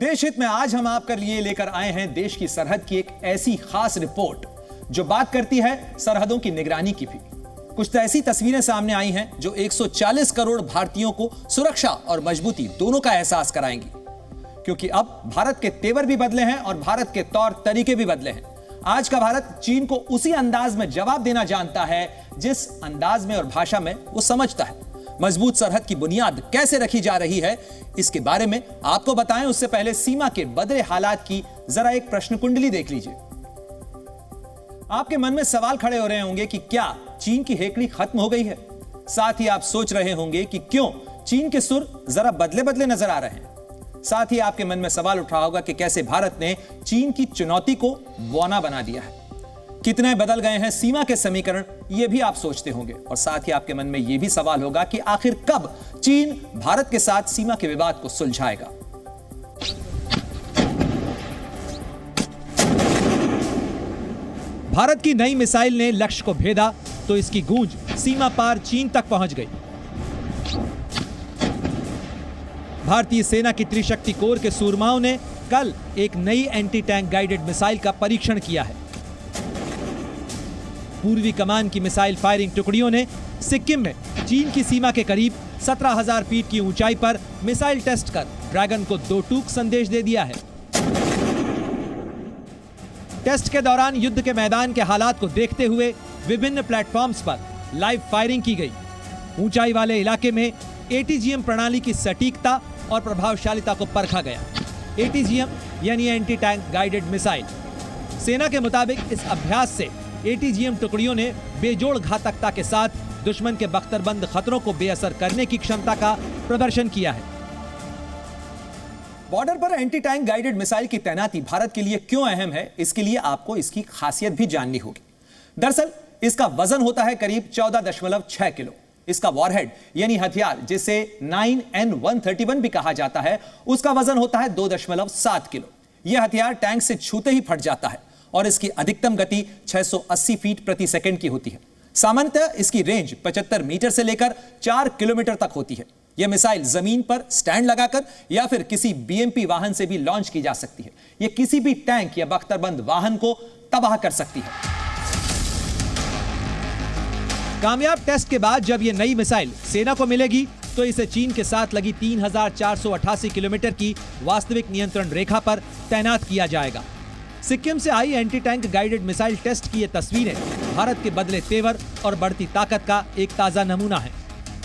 देश हित में आज हम आपके लिए लेकर आए हैं देश की सरहद की एक ऐसी खास रिपोर्ट जो बात करती है सरहदों की निगरानी की भी। कुछ तो ऐसी तस्वीरें सामने आई हैं जो 140 करोड़ भारतीयों को सुरक्षा और मजबूती दोनों का एहसास कराएंगी, क्योंकि अब भारत के तेवर भी बदले हैं और भारत के तौर तरीके भी बदले हैं। आज का भारत चीन को उसी अंदाज में जवाब देना जानता है जिस अंदाज में और भाषा में वो समझता है। मजबूत सरहद की बुनियाद कैसे रखी जा रही है, इसके बारे में आपको बताएं उससे पहले सीमा के बदले हालात की जरा एक प्रश्न कुंडली देख लीजिए। आपके मन में सवाल खड़े हो रहे होंगे कि क्या चीन की हेकड़ी खत्म हो गई है। साथ ही आप सोच रहे होंगे कि क्यों चीन के सुर जरा बदले बदले नजर आ रहे हैं। साथ ही आपके मन में सवाल उठा होगा कि कैसे भारत ने चीन की चुनौती को बौना बना दिया है। कितने बदल गए हैं सीमा के समीकरण, यह भी आप सोचते होंगे। और साथ ही आपके मन में यह भी सवाल होगा कि आखिर कब चीन भारत के साथ सीमा के विवाद को सुलझाएगा। भारत की नई मिसाइल ने लक्ष्य को भेदा तो इसकी गूंज सीमा पार चीन तक पहुंच गई। भारतीय सेना की त्रिशक्ति कोर के सूरमाओं ने कल एक नई एंटी टैंक गाइडेड मिसाइल का परीक्षण किया है। पूर्वी कमान की मिसाइल फायरिंग टुकड़ियों ने सिक्किम में चीन की सीमा के करीब 17,000 फीट की ऊंचाई पर मिसाइल टेस्ट कर ड्रैगन को 2 टूक संदेश दे दिया है। टेस्ट के दौरान युद्ध के मैदान के हालात को देखते हुए विभिन्न प्लेटफॉर्म्स पर लाइव फायरिंग की गई। ऊंचाई वाले इलाके में एटीजीएम प्रणाली की सटीकता और प्रभावशालिता को परखा गया। एटीजीएम यानी एंटी टैंक गाइडेड मिसाइल। सेना के मुताबिक इस अभ्यास से एटीजीएम टुकड़ियों ने बेजोड़ घातकता के साथ दुश्मन के बख्तरबंद खतरों को बेअसर करने की क्षमता का प्रदर्शन किया है। बॉर्डर पर एंटी टैंक गाइडेड मिसाइल की तैनाती भारत के लिए क्यों अहम है, इसके लिए आपको इसकी खासियत भी जाननी होगी। दरअसल इसका वजन होता है करीब 14.6 किलो। इसका वॉरहेड यानी हथियार, जिसे 9N131 भी कहा जाता है, उसका वजन होता है 2.7 किलो। यह हथियार टैंक से छूते ही फट जाता है और इसकी अधिकतम गति 680 फीट प्रति सेकंड की होती है। सामान्यतः इसकी रेंज 75 मीटर से लेकर 4 किलोमीटर तक होती है। यह मिसाइल जमीन पर स्टैंड लगाकर या फिर किसी बीएमपी वाहन से भी लॉन्च की जा सकती है। यह किसी भी टैंक या बख्तरबंद वाहन को तबाह कर सकती है। कामयाब टेस्ट के बाद जब यह नई मिसाइल सेना को मिलेगी तो इसे चीन के साथ लगी 3,488 किलोमीटर की वास्तविक नियंत्रण रेखा पर तैनात किया जाएगा। सिक्किम से आई anti tank guided missile test की ये तस्वीरें भारत के बदले तेवर और बढ़ती ताकत का एक ताजा नमूना है।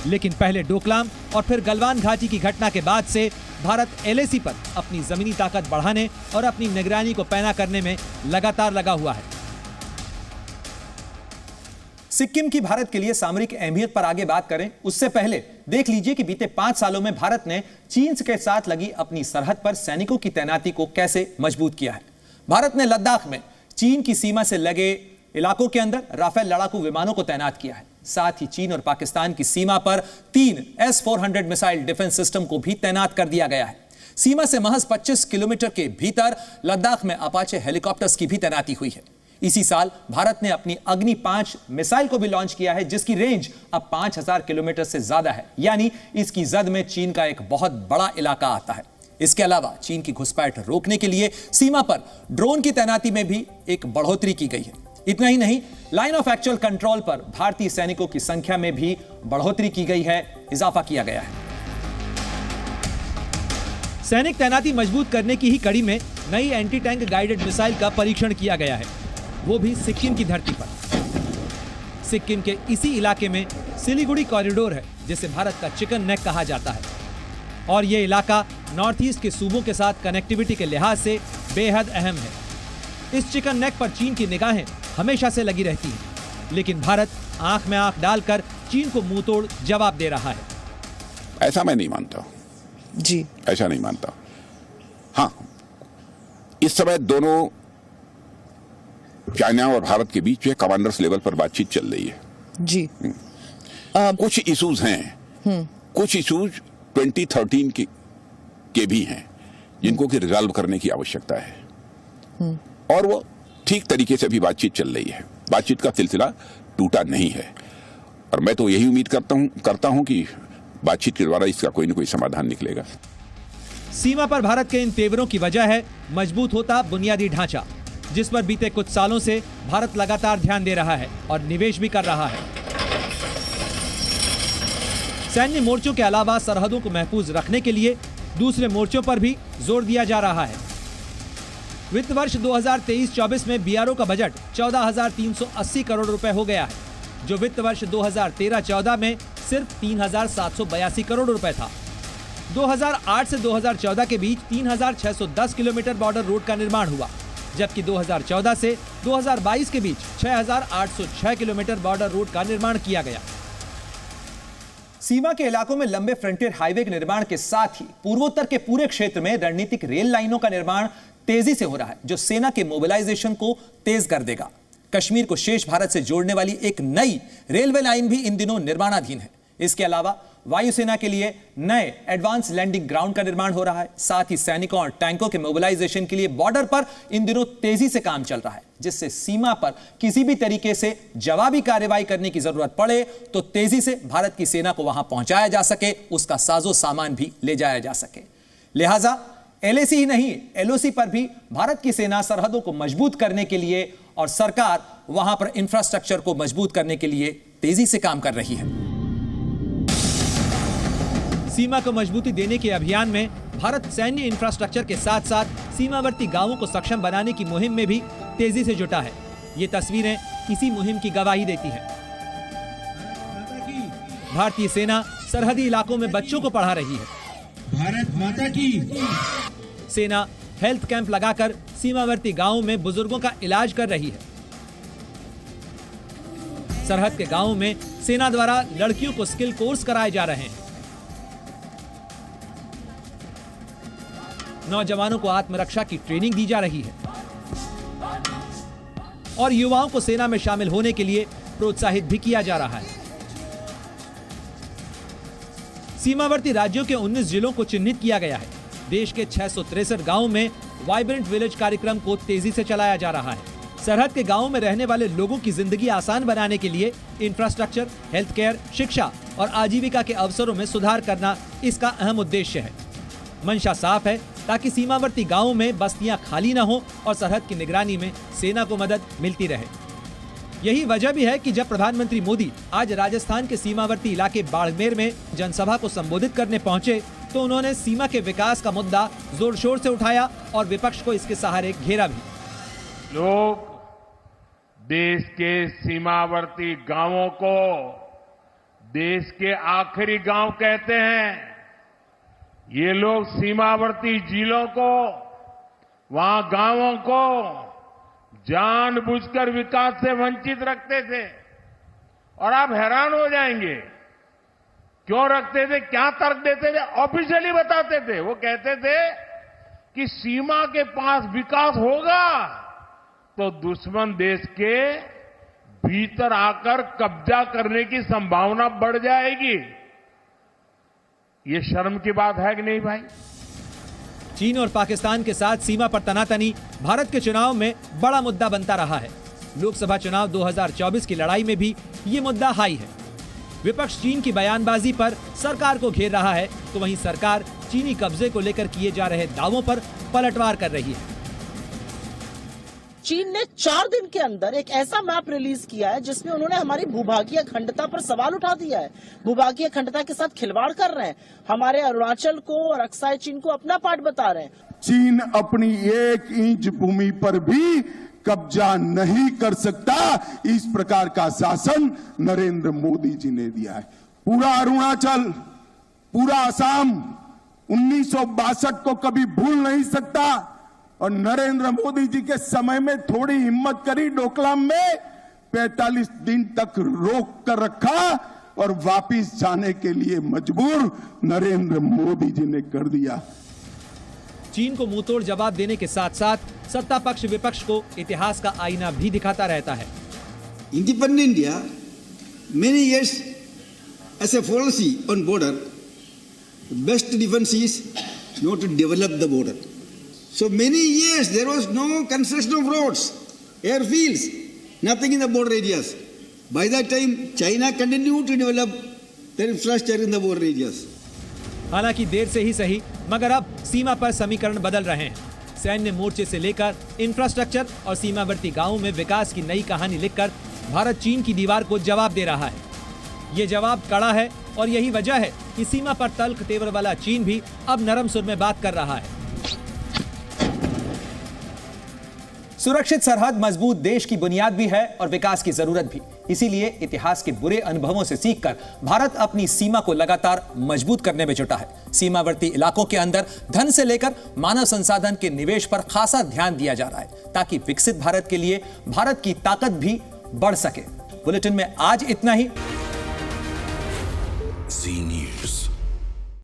लेकिन पहले डोकलाम और फिर गलवान घाटी की घटना के बाद से भारत एलएसी पर अपनी जमीनी ताकत बढ़ाने और अपनी निगरानी को पैना करने में लगातार लगा हुआ है। सिक्किम की भारत के लिए सामरिक अहमियत पर आगे बात करें उससे पहले देख लीजिए कि बीते 5 सालों में भारत ने चीन के साथ लगी अपनी सरहद पर सैनिकों की तैनाती को कैसे मजबूत किया है। भारत ने लद्दाख में चीन की सीमा से लगे इलाकों के अंदर राफेल लड़ाकू विमानों को तैनात किया है। साथ ही चीन और पाकिस्तान की सीमा पर 3 S-400 मिसाइल डिफेंस सिस्टम को भी तैनात कर दिया गया है। सीमा से महज 25 किलोमीटर के भीतर लद्दाख में अपाचे हेलीकॉप्टर्स की भी तैनाती हुई है। इसी साल भारत ने अपनी अग्नि 5 मिसाइल को भी लॉन्च किया है, जिसकी रेंज अब 5,000 किलोमीटर से ज्यादा है, यानी इसकी जद में चीन का एक बहुत बड़ा इलाका आता है। इसके अलावा चीन की घुसपैठ रोकने के लिए सीमा पर ड्रोन की तैनाती में भी एक बढ़ोतरी की गई है। इतना ही नहीं, लाइन ऑफ एक्चुअल कंट्रोल पर भारतीय सैनिकों की संख्या में भी बढ़ोतरी की गई है, इजाफा किया गया है। सैनिक तैनाती मजबूत करने की ही कड़ी में नई एंटी टैंक गाइडेड मिसाइल का परीक्षण किया गया है, वो भी सिक्किम की धरती पर। सिक्किम के इसी इलाके में सिलीगुड़ी कॉरिडोर है, जिसे भारत का चिकन नेक कहा जाता है। और यह इलाका नॉर्थ ईस्ट के सूबों के साथ कनेक्टिविटी के लिहाज से बेहद अहम है। इस चिकन नेक पर चीन की निगाहें हमेशा से लगी रहती हैं, लेकिन भारत आंख में आंख डालकर चीन को मुंहतोड़ जवाब दे रहा है। ऐसा मैं नहीं मानता जी, ऐसा नहीं मानता। हाँ, इस समय दोनों चाइना और भारत के बीच में कमांडर्स लेवल पर बातचीत चल रही है जी। कुछ इश्यूज हैं, कुछ इश्यूज 2013 के भी हैं जिनको कि रिजॉल्व करने की आवश्यकता है और वो ठीक तरीके से भी बातचीत चल रही है। बातचीत का सिलसिला टूटा नहीं है और मैं तो यही उम्मीद करता हूं कि बातचीत के द्वारा इसका कोई न कोई समाधान निकलेगा। सीमा पर भारत के इन तेवरों की वजह है मजबूत होता बुनियादी ढांचा, जिस पर बीते कुछ सालों से भारत लगातार ध्यान दे रहा है और निवेश भी कर रहा है। सैन्य मोर्चों के अलावा सरहदों को महफूज रखने के लिए दूसरे मोर्चों पर भी जोर दिया जा रहा है। वित्त वर्ष 2023-24 में बीआरओ का बजट 14,380 करोड़ रुपए हो गया है, जो वित्त वर्ष 2013-14 में सिर्फ 3,782 करोड़ रुपए था। 2008 से 2014 के बीच 3,610 किलोमीटर बॉर्डर रोड का निर्माण हुआ, जबकि 2014 से 2022 के बीच 6,806 किलोमीटर बॉर्डर रोड का निर्माण किया गया। सीमा के इलाकों में लंबे फ्रंटियर हाईवे के निर्माण के साथ ही पूर्वोत्तर के पूरे क्षेत्र में रणनीतिक रेल लाइनों का निर्माण तेजी से हो रहा है, जो सेना के मोबिलाइजेशन को तेज कर देगा। कश्मीर को शेष भारत से जोड़ने वाली एक नई रेलवे लाइन भी इन दिनों निर्माणाधीन है। इसके अलावा वायुसेना के लिए नए एडवांस लैंडिंग ग्राउंड का निर्माण हो रहा है। साथ ही सैनिकों और टैंकों के मोबिलाइजेशन के लिए बॉर्डर पर इन दिनों तेजी से काम चल रहा है, जिससे सीमा पर किसी भी तरीके से जवाबी कार्रवाई करने की जरूरत पड़े तो तेजी से भारत की सेना को वहां पहुंचाया जा सके, उसका साजो सामान भी ले जाया जा सके। लिहाजा एलएसी ही नहीं, एलओसी पर भी भारत की सेना सरहदों को मजबूत करने के लिए और सरकार वहां पर इंफ्रास्ट्रक्चर को मजबूत करने के लिए तेजी से काम कर रही है। सीमा को मजबूती देने के अभियान में भारत सैन्य इंफ्रास्ट्रक्चर के साथ साथ सीमावर्ती गांवों को सक्षम बनाने की मुहिम में भी तेजी से जुटा है। ये तस्वीरें इसी मुहिम की गवाही देती हैं। भारतीय सेना सरहदी इलाकों में बच्चों को पढ़ा रही है। भारत माता की। सेना हेल्थ कैंप लगाकर सीमावर्ती गांवों में बुजुर्गों का इलाज कर रही है। सरहद के गांवों में सेना द्वारा लड़कियों को स्किल कोर्स कराए जा रहे हैं। नौजवानों को आत्मरक्षा की ट्रेनिंग दी जा रही है और युवाओं को सेना में शामिल होने के लिए प्रोत्साहित भी किया जा रहा है। सीमावर्ती राज्यों के 19 जिलों को चिन्हित किया गया है। देश के 663 गांवों में वाइब्रेंट विलेज कार्यक्रम को तेजी से चलाया जा रहा है। सरहद के गांवों में रहने वाले लोगों की जिंदगी आसान बनाने के लिए इंफ्रास्ट्रक्चर, हेल्थ केयर, शिक्षा और आजीविका के अवसरों में सुधार करना इसका अहम उद्देश्य है। मंशा साफ है ताकि सीमावर्ती गांवों में बस्तियां खाली न हो और सरहद की निगरानी में सेना को मदद मिलती रहे। यही वजह भी है कि जब प्रधानमंत्री मोदी आज राजस्थान के सीमावर्ती इलाके बाड़मेर में जनसभा को संबोधित करने पहुंचे तो उन्होंने सीमा के विकास का मुद्दा जोर शोर से उठाया और विपक्ष को इसके सहारे घेरा भी। लोग देश के सीमावर्ती गांवों को देश के आखिरी गांव कहते हैं। ये लोग सीमावर्ती जिलों को, वहां गांवों को जानबूझकर विकास से वंचित रखते थे और आप हैरान हो जाएंगे क्यों रखते थे, क्या तर्क देते थे। ऑफिशियली बताते थे, वो कहते थे कि सीमा के पास विकास होगा तो दुश्मन देश के भीतर आकर कब्जा करने की संभावना बढ़ जाएगी। ये शर्म की बात है कि नहीं भाई। चीन और पाकिस्तान के साथ सीमा पर तनातनी भारत के चुनाव में बड़ा मुद्दा बनता रहा है। लोकसभा चुनाव 2024 की लड़ाई में भी ये मुद्दा हाई है। विपक्ष चीन की बयानबाजी पर सरकार को घेर रहा है तो वहीं सरकार चीनी कब्जे को लेकर किए जा रहे दावों पर पलटवार कर रही है। चीन ने 4 दिन के अंदर एक ऐसा मैप रिलीज किया है जिसमें उन्होंने हमारी भूभागीय अखंडता पर सवाल उठा दिया है। भूभागीय अखंडता के साथ खिलवाड़ कर रहे हैं, हमारे अरुणाचल को और अक्साई चीन को अपना पार्ट बता रहे हैं। चीन अपनी 1 इंच भूमि पर भी कब्जा नहीं कर सकता। इस प्रकार का शासन नरेंद्र मोदी जी ने दिया है। पूरा अरुणाचल, पूरा असम 1962 को कभी भूल नहीं सकता और नरेंद्र मोदी जी के समय में थोड़ी हिम्मत करी, डोकलाम में 45 दिन तक रोक कर रखा और वापिस जाने के लिए मजबूर नरेंद्र मोदी जी ने कर दिया। चीन को मुंहतोड़ जवाब देने के साथ साथ सत्ता पक्ष विपक्ष को इतिहास का आईना भी दिखाता रहता है। Independent India, many years as a policy on border, best defense is not to develop the border. So many years there was no construction of roads, airfields, nothing in the border areas. By that time, China continued to develop their infrastructure in the border areas. हालांकि देर से ही सही, मगर अब सीमा पर समीकरण बदल रहे हैं। सैन्य मोर्चे से लेकर इंफ्रास्ट्रक्चर और सीमावर्ती गांवों में विकास की नई कहानी लिखकर भारत चीन की दीवार को जवाब दे रहा है। ये जवाब कड़ा है और यही वजह है कि सीमा पर तल्ख तेवर वाला चीन भी अब नरम सुर में बात कर रहा है। सुरक्षित सरहद मजबूत देश की बुनियाद भी है और विकास की जरूरत भी। इसीलिए इतिहास के बुरे अनुभवों से सीखकर भारत अपनी सीमा को लगातार मजबूत करने में जुटा है। सीमावर्ती इलाकों के अंदर धन से लेकर मानव संसाधन के निवेश पर खासा ध्यान दिया जा रहा है, ताकि विकसित भारत के लिए भारत की ताकत भी बढ़ सके। बुलेटिन में आज इतना ही। जी न्यूज़।